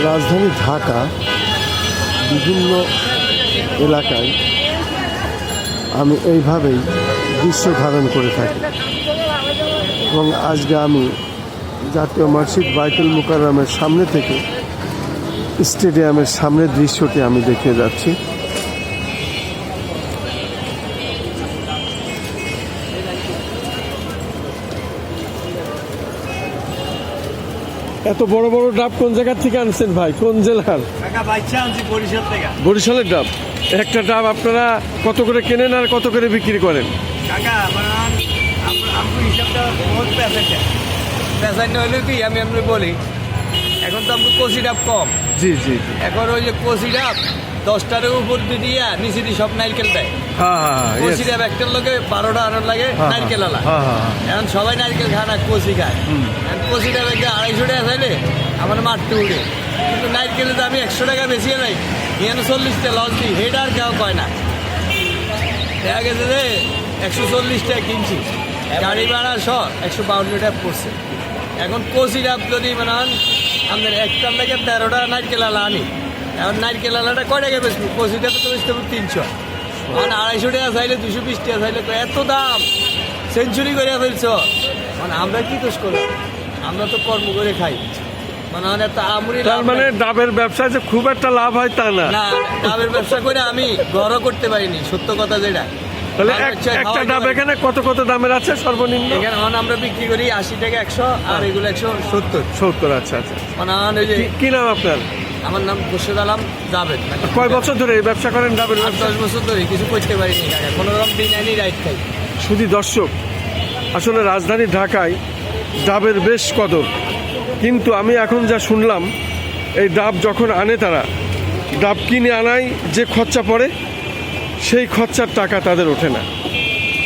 রাজধানী ঢাকা বিভিন্ন এলাকায় আমি এইভাবেই দৃশ্য ধারণ করে থাকি এবং আজকে আমি জাতীয় মসজিদ বাইতুল মুকাররমের সামনে থেকে স্টেডিয়ামের সামনের দৃশ্যটি আমি দেখে যাচ্ছি। এত বড় বড় ডাব কোন জায়গা থেকে আনছেন ভাই? কোন জেলার? বরিশালের ডাব। একটা ডাব আপনারা কত করে কেনেন আর কত করে বিক্রি করেন? আমি বলি এখন তো আমরা কচি ডাব কম। জি জি। এখন ওই যে কচি ডাব 10টার উপর দিয়ে নিচে দিয়ে সব নারকেল দেয়। কচি ডাব একটার লোকে 12টা আনার লাগে নারকেল আলা। এখন সবাই নারকেল খায় না, কচি খায়। কচি ডাব একটা 250 টাকা চাইলে আমার মারতে উঠে, কিন্তু নারকেলের দামি 100 টাকা বেশি নাই। এখানে 40টা লস দিই, হেটা আর কেউ কয় না। দেখা গেছে যে 140 টাকা কিনছি, গাড়ি ভাড়া সহ 152 টাকা পড়ছে। এখন কচি ডাব যদি মানে আমাদের একটার লাগে 13টা নারকেল আলা আনি, এখন নারকেল আলাটা কয় টাকা বেশি? কচি ডাব তো বেশি 300। এখন 250 টাকা চাইলে 220 টাকা চাইলে এত দাম, সেঞ্চুরি করে ফেলছ। মানে আমরা কি দোষ করলাম? আমরা তো কর্ম করে খাই। মানে ডাবের ব্যবসায় যে খুব একটা লাভ হয় তা না। ডাবের ব্যবসা করে আমি ঘরও করতে পারিনি, সত্য কথা যেটা। তাহলে একটা ডাব এখানে কত কত দামের আছে সর্বনিম্ন? এখানে আমরা বিক্রি করি 80 টাকা 100, আর এগুলো 170। আচ্ছা আচ্ছা। কি নাম আপনার? আমার নাম খুরশেদ আলম জাবেদ। কয় বছর ধরে এই ব্যবসা করেন ডাবের? 10 বছর ধরে কিছু করতে পারিনি, কোনো রকম দিন আনি রাইট খাই। শুধু দর্শক, আসলে রাজধানী ঢাকায় ডাবের বেশ কদর, কিন্তু আমি এখন যা শুনলাম এই ডাব যখন আনে তারা, ডাব কিনে আনায় যে খরচা পড়ে সেই খরচার টাকা তাদের ওঠে না।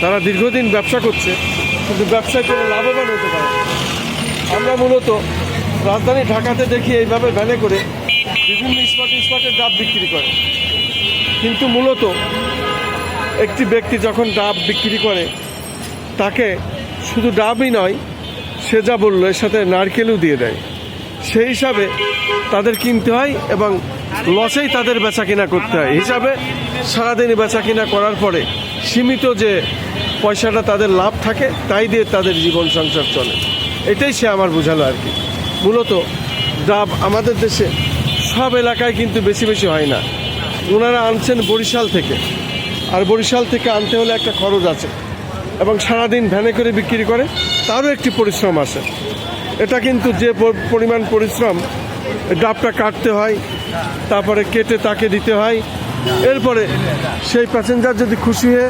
তারা দীর্ঘদিন ব্যবসা করছে কিন্তু ব্যবসায় কোনো লাভবান হতে পারে। আমরা মূলত রাজধানী ঢাকাতে দেখি এইভাবে ভ্যানে করে বিভিন্ন স্পটে ডাব বিক্রি করে, কিন্তু মূলত একটি ব্যক্তি যখন ডাব বিক্রি করে তাকে শুধু ডাবই নয়, সে যা বললো এর সাথে নারকেলও দিয়ে দেয়। সেই হিসাবে তাদের কিনতে হয় এবং লসেই তাদের বেচা কিনা করতে হয়। হিসাবে সারাদিনই বেচা কিনা করার পরে সীমিত যে পয়সাটা তাদের লাভ থাকে তাই দিয়ে তাদের জীবন সংসার চলে। এটাই সে আমার বোঝালো আর কি। মূলত ডাব আমাদের দেশে সব এলাকায় কিন্তু বেশি বেশি হয় না। ওনারা আনছেন বরিশাল থেকে, আর বরিশাল থেকে আনতে হলে একটা খরচ আছে এবং সারাদিন ভ্যানে করে বিক্রি করে, তারও একটি পরিশ্রম আছে। এটা কিন্তু যে পরিমাণ পরিশ্রম, ডাবটা কাটতে হয়, তারপরে কেটে তাকে দিতে হয়, এরপরে সেই প্যাসেঞ্জার যদি খুশি হয়ে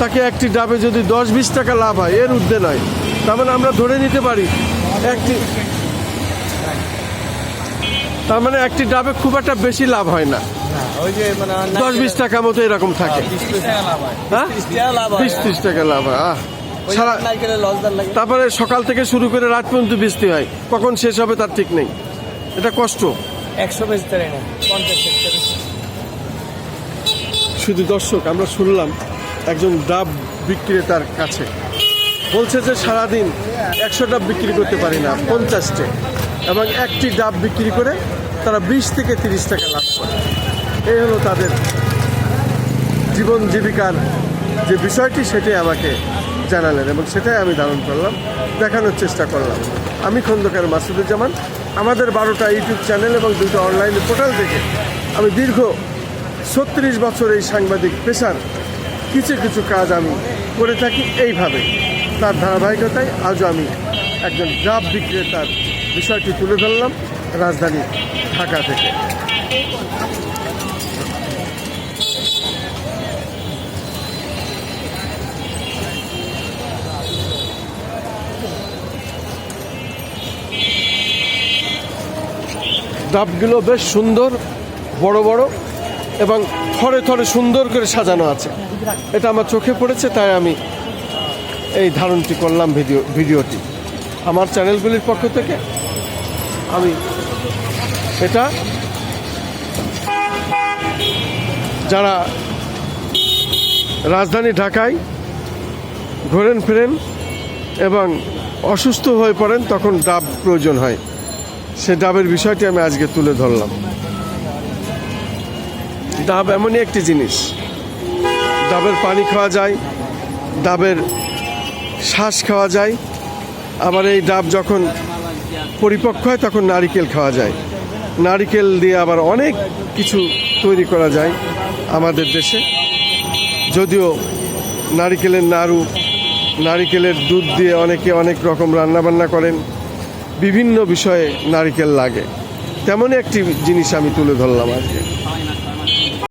তাকে একটি ডাবে যদি 10-20 টাকা লাভ হয়, এর ঊর্ধ্বে নয়। তার মানে আমরা ধরে নিতে পারি একটি ডাবে খুব একটা বেশি লাভ হয় না, 10-20 টাকা মতো এরকম থাকে। 20-30 টাকা লাভ হয়। তারপরে সকাল থেকে শুরু করে রাত পর্যন্ত বেচতে হয়, কখন শেষ হবে তার ঠিক নেই। এটা কষ্ট। 100 বেচতে না, 50 শুধু দর্শক, আমরা শুনলাম একজন ডাব বিক্রেতার কাছে, বলছে যে সারাদিন 100 ডাব বিক্রি করতে পারি না, 50টে, এবং একটি ডাব বিক্রি করে তারা 20 থেকে 30 টাকা লাভ করে। এই হলো তাদের জীবন জীবিকার যে বিষয়টি, সেটাই আমাকে জানালেন এবং সেটাই আমি ধারণ করলাম, দেখানোর চেষ্টা করলাম। আমি খন্দকার মাসুদুজ্জামান। আমাদের 12টা ইউটিউব চ্যানেল এবং 2টা অনলাইন পোর্টাল থেকে আমি দীর্ঘ 36 বছর এই সাংবাদিক পেশার কিছু কিছু কাজ আমি করে থাকি এইভাবে। তার ধারাবাহিকতায় আজও আমি একজন ডাব বিক্রেতার বিষয়টি তুলে ধরলাম রাজধানী ঢাকা থেকে। ডাবগুলো বেশ সুন্দর, বড় বড় এবং থরে থরে সুন্দর করে সাজানো আছে। এটা আমার চোখে পড়েছে, তাই আমি এই ধারণটি করলাম ভিডিওটি। আমার চ্যানেলগুলির পক্ষ থেকে আমি এটা যারা রাজধানী ঢাকায় ঘোরেন ফেরেন এবং অসুস্থ হয়ে পড়েন তখন ডাব প্রয়োজন হয়, সে ডাবের বিষয়টি আমি আজকে তুলে ধরলাম। ডাব এমনই একটি জিনিস, ডাবের পানি খাওয়া যায়, ডাবের শ্বাস খাওয়া যায়, আবার এই ডাব যখন পরিপক্ক হয় তখন নারিকেল খাওয়া যায়। নারিকেল দিয়ে আবার অনেক কিছু তৈরি করা যায় আমাদের দেশে। যদিও নারিকেলের নাড়ু, নারিকেলের দুধ দিয়ে অনেকে অনেক রকম রান্নাবান্না করেন, বিভিন্ন বিষয়ে নারিকেল লাগে। তেমনই একটি জিনিস আমি তুলে ধরলাম আজকে।